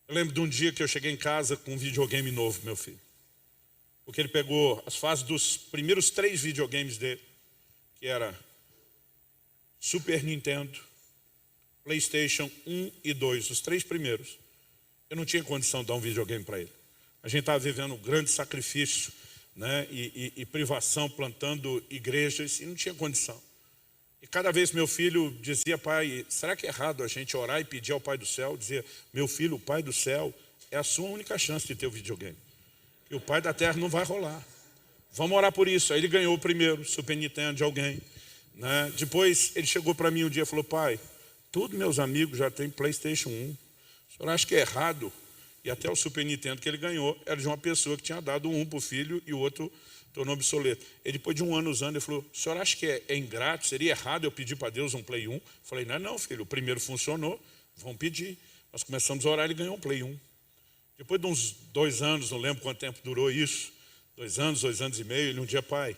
Eu lembro de um dia que eu cheguei em casa com um videogame novo, meu filho. Porque ele pegou as fases dos primeiros 3 videogames dele, que era Super Nintendo, PlayStation 1 e 2, os 3 primeiros. Eu não tinha condição de dar um videogame para ele. A gente estava vivendo um grande sacrifício, né, e privação, plantando igrejas, e não tinha condição. E cada vez meu filho dizia: pai, será que é errado a gente orar e pedir ao Pai do Céu? Dizia: meu filho, o Pai do Céu é a sua única chance de ter o videogame. E o Pai da Terra não vai rolar. Vamos orar por isso. Aí ele ganhou o primeiro Super Nintendo de alguém, né? Depois ele chegou para mim um dia e falou: pai, todos meus amigos já têm PlayStation 1. O senhor acha que é errado? E até o Super Nintendo que ele ganhou era de uma pessoa que tinha dado um para o filho e o outro tornou obsoleto. E depois de um ano usando, ele falou: o senhor acha que é ingrato? Seria errado eu pedir para Deus um Play 1? Eu falei: não, filho, o primeiro funcionou, vamos pedir. Nós começamos a orar, ele ganhou um Play 1. Depois de uns 2 anos, não lembro quanto tempo durou isso, 2 anos, 2 anos e meio, ele um dia: pai,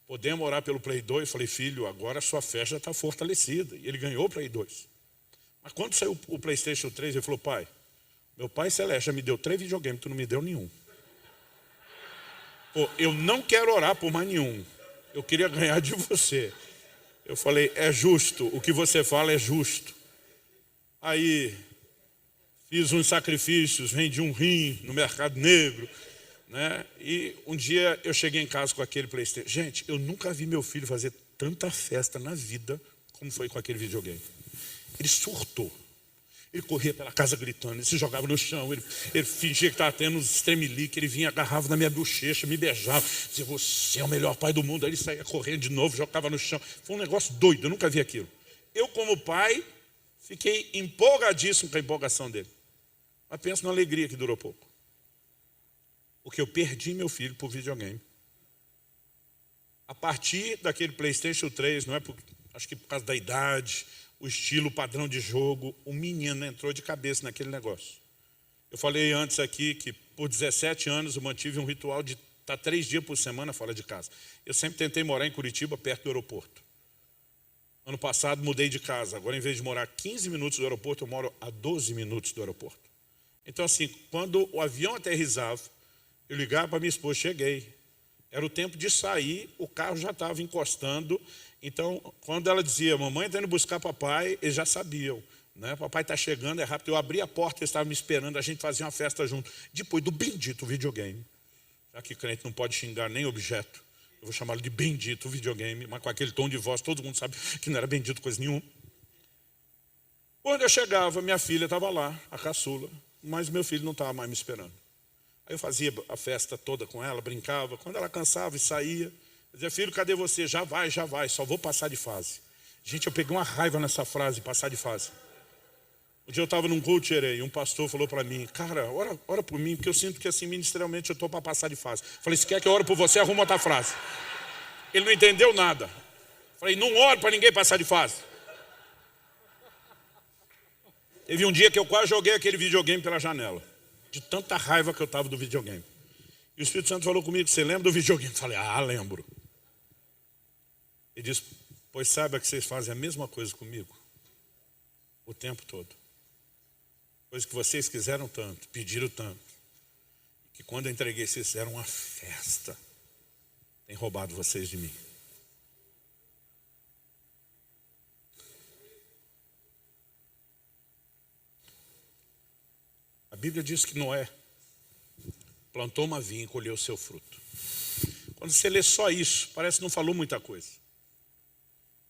podemos orar pelo Play 2? Eu falei: filho, agora a sua fé já está fortalecida. E ele ganhou o Play 2. Mas quando saiu o PlayStation 3, ele falou: pai, meu Pai Celeste já me deu 3 videogames, tu não me deu nenhum. Pô, eu não quero orar por mais nenhum. Eu queria ganhar de você. Eu falei: é justo, o que você fala é justo. Aí fiz uns sacrifícios, vendi um rim no mercado negro, né? E um dia eu cheguei em casa com aquele PlayStation. Gente, eu nunca vi meu filho fazer tanta festa na vida como foi com aquele videogame. Ele surtou. Ele corria pela casa gritando, ele se jogava no chão, ele fingia que estava tendo uns tremelique, ele vinha, agarrava na minha bochecha, me beijava, dizia: você é o melhor pai do mundo. Aí ele saía correndo de novo, jogava no chão. Foi um negócio doido, eu nunca vi aquilo. Eu, como pai, fiquei empolgadíssimo com a empolgação dele. Mas pensa na alegria que durou pouco. Porque eu perdi meu filho por videogame. A partir daquele PlayStation 3, não é acho que por causa da idade, o estilo, o padrão de jogo, o menino entrou de cabeça naquele negócio. Eu falei antes aqui que por 17 anos eu mantive um ritual de estar 3 dias por semana fora de casa. Eu sempre tentei morar em Curitiba, perto do aeroporto. Ano passado mudei de casa. Agora, em vez de morar 15 minutos do aeroporto, eu moro a 12 minutos do aeroporto. Então, assim, quando o avião aterrissava, eu ligava para minha esposa: cheguei. Era o tempo de sair, o carro já estava encostando. Então, quando ela dizia: mamãe está indo buscar papai, eles já sabiam, né? Papai está chegando, é rápido. Eu abri a porta, eles estavam me esperando, a gente fazia uma festa junto. Depois do bendito videogame, já que crente não pode xingar nem objeto, eu vou chamá-lo de bendito videogame, mas com aquele tom de voz, todo mundo sabe que não era bendito coisa nenhuma. Quando eu chegava, minha filha estava lá, a caçula, mas meu filho não estava mais me esperando. Aí eu fazia a festa toda com ela, brincava. Quando ela cansava e saía, eu dizia: filho, cadê você? Já vai, só vou passar de fase. Gente, eu peguei uma raiva nessa frase, passar de fase. Um dia eu estava num culto e um pastor falou para mim: cara, ora por mim, porque eu sinto que assim, ministerialmente, eu estou para passar de fase. Falei: se quer que eu ore por você, arruma outra frase. Ele não entendeu nada. Falei: não ore para ninguém passar de fase. Teve um dia que eu quase joguei aquele videogame pela janela, de tanta raiva que eu estava do videogame. E o Espírito Santo falou comigo: você lembra do videogame? Eu falei: lembro. Ele disse: pois saiba que vocês fazem a mesma coisa comigo o tempo todo. Coisa que vocês quiseram tanto, pediram tanto, que quando eu entreguei, vocês fizeram uma festa. Tem roubado vocês de mim. A Bíblia diz que Noé plantou uma vinha e colheu o seu fruto. Quando você lê só isso, parece que não falou muita coisa.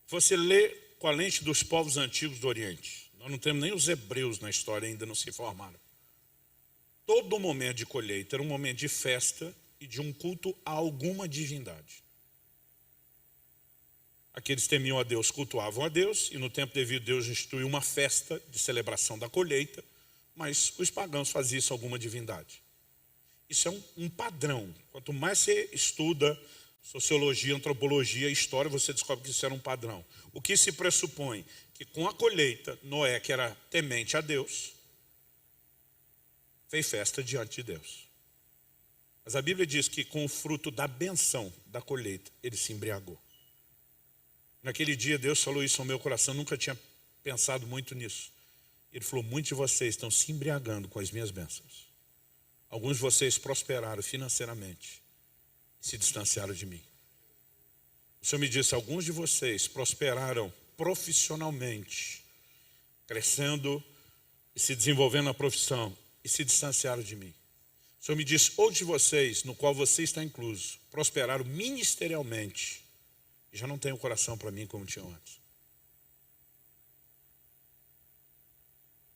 Você lê com a lente dos povos antigos do Oriente. Nós não temos nem os hebreus na história, ainda não se formaram. Todo momento de colheita era um momento de festa e de um culto a alguma divindade. Aqueles que temiam a Deus cultuavam a Deus, e no tempo devido Deus instituiu uma festa de celebração da colheita, mas os pagãos faziam isso a alguma divindade. Isso é um padrão. Quanto mais você estuda sociologia, antropologia, história, você descobre que isso era um padrão. O que se pressupõe? Que com a colheita, Noé, que era temente a Deus, fez festa diante de Deus. Mas a Bíblia diz que com o fruto da benção da colheita, ele se embriagou. Naquele dia Deus falou isso ao meu coração, nunca tinha pensado muito nisso. Ele falou, muitos de vocês estão se embriagando com as minhas bênçãos. Alguns de vocês prosperaram financeiramente e se distanciaram de mim. O Senhor me disse, alguns de vocês prosperaram profissionalmente, crescendo e se desenvolvendo na profissão e se distanciaram de mim. O Senhor me disse, outros de vocês, no qual você está incluso, prosperaram ministerialmente e já não têm o coração para mim como tinham antes.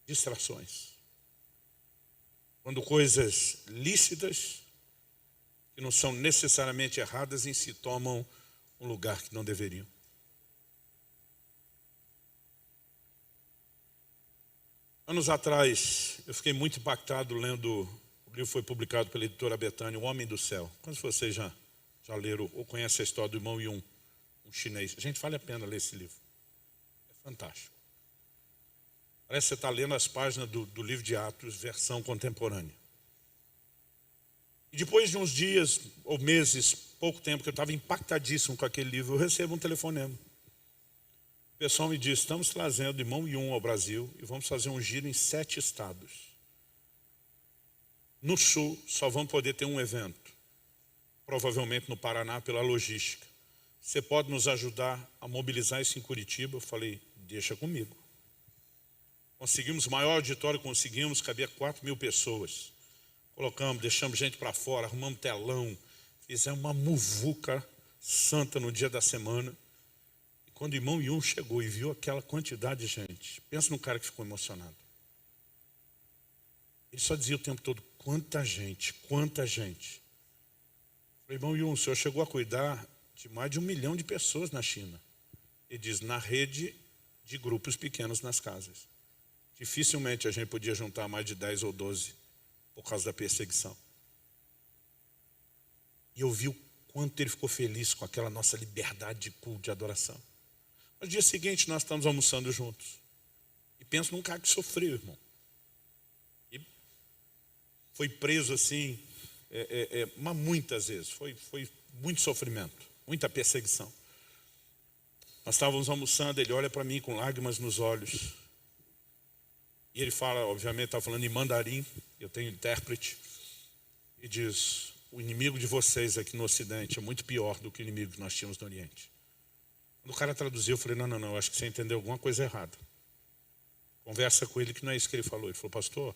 Distrações. Quando coisas lícitas, que não são necessariamente erradas, em si tomam um lugar que não deveriam. Anos atrás, eu fiquei muito impactado lendo, o livro foi publicado pela editora Betânia, O Homem do Céu. Quantos de vocês já leram ou conhecem a história do irmão Yun, um chinês? Gente, vale a pena ler esse livro. É fantástico. Parece que você está lendo as páginas do livro de Atos, versão contemporânea. E depois de uns dias ou meses, pouco tempo, que eu estava impactadíssimo com aquele livro, eu recebo um telefonema. O pessoal me disse, estamos trazendo o irmão Yun ao Brasil e vamos fazer um giro em 7 estados. No sul, só vão poder ter um evento. Provavelmente no Paraná, pela logística. Você pode nos ajudar a mobilizar isso em Curitiba? Eu falei, deixa comigo. Conseguimos o maior auditório, cabia 4.000 pessoas. Colocamos, deixamos gente para fora, arrumamos telão, fizemos uma muvuca santa no dia da semana. E quando o irmão Yun chegou e viu aquela quantidade de gente, pensa no cara que ficou emocionado. Ele só dizia o tempo todo, quanta gente, quanta gente. Eu falei, irmão Yun, o senhor chegou a cuidar de mais de 1 milhão de pessoas na China. Ele diz, na rede de grupos pequenos nas casas. Dificilmente a gente podia juntar mais de 10 ou 12 por causa da perseguição. E eu vi o quanto ele ficou feliz com aquela nossa liberdade de culto, de adoração. No dia seguinte nós estamos almoçando juntos. E penso num cara que sofreu, irmão. E foi preso assim, mas muitas vezes. Foi muito sofrimento, muita perseguição. Nós estávamos almoçando, ele olha para mim com lágrimas nos olhos. E ele fala, obviamente, está falando em mandarim, eu tenho intérprete, e diz, o inimigo de vocês aqui no Ocidente é muito pior do que o inimigo que nós tínhamos no Oriente. Quando o cara traduziu, eu falei, não, acho que você entendeu alguma coisa errada. Conversa com ele que não é isso que ele falou. Ele falou, pastor,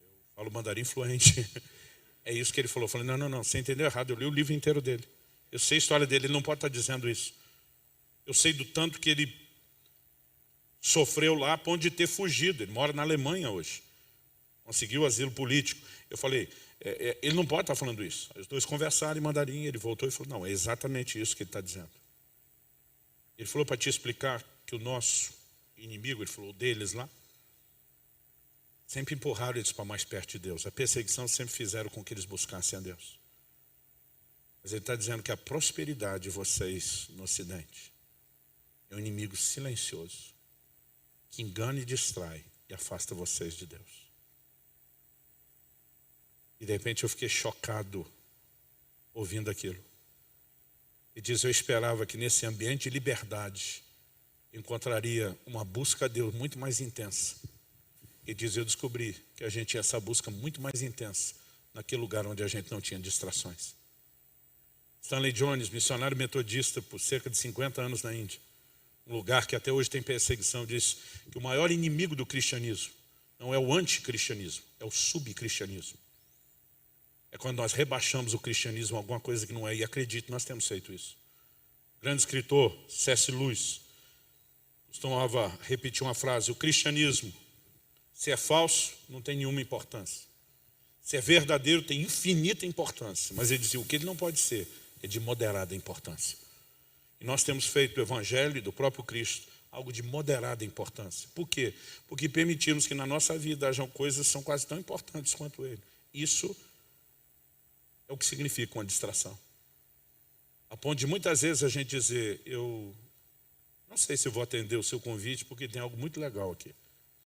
eu falo mandarim fluente. É isso que ele falou. Eu falei, não, você entendeu errado, eu li o livro inteiro dele. Eu sei a história dele, ele não pode estar dizendo isso. Eu sei do tanto que ele sofreu lá a ponto de ter fugido. Ele mora na Alemanha hoje. Conseguiu asilo político. Eu falei, ele não pode estar falando isso. Os dois conversaram em mandarim, ele voltou e falou, não, é exatamente isso que ele está dizendo. Ele falou para te explicar que o nosso inimigo, ele falou deles lá, sempre empurraram eles para mais perto de Deus. A perseguição sempre fizeram com que eles buscassem a Deus. Mas ele está dizendo que a prosperidade de vocês no Ocidente é um inimigo silencioso, que engana e distrai e afasta vocês de Deus. E de repente eu fiquei chocado ouvindo aquilo. E diz, eu esperava que nesse ambiente de liberdade encontraria uma busca a Deus muito mais intensa. E diz, eu descobri que a gente tinha essa busca muito mais intensa naquele lugar onde a gente não tinha distrações. Stanley Jones, missionário metodista por cerca de 50 anos na Índia, um lugar que até hoje tem perseguição, diz que o maior inimigo do cristianismo não é o anticristianismo, é o subcristianismo. É quando nós rebaixamos o cristianismo a alguma coisa que não é, e acredito, nós temos feito isso. O grande escritor C.S. Lewis costumava repetir uma frase, o cristianismo, se é falso, não tem nenhuma importância. Se é verdadeiro, tem infinita importância. Mas ele dizia, o que ele não pode ser é de moderada importância. E nós temos feito do Evangelho e do próprio Cristo algo de moderada importância. Por quê? Porque permitimos que na nossa vida hajam coisas que são quase tão importantes quanto ele. Isso é o que significa uma distração. A ponto de muitas vezes a gente dizer, eu não sei se eu vou atender o seu convite porque tem algo muito legal aqui.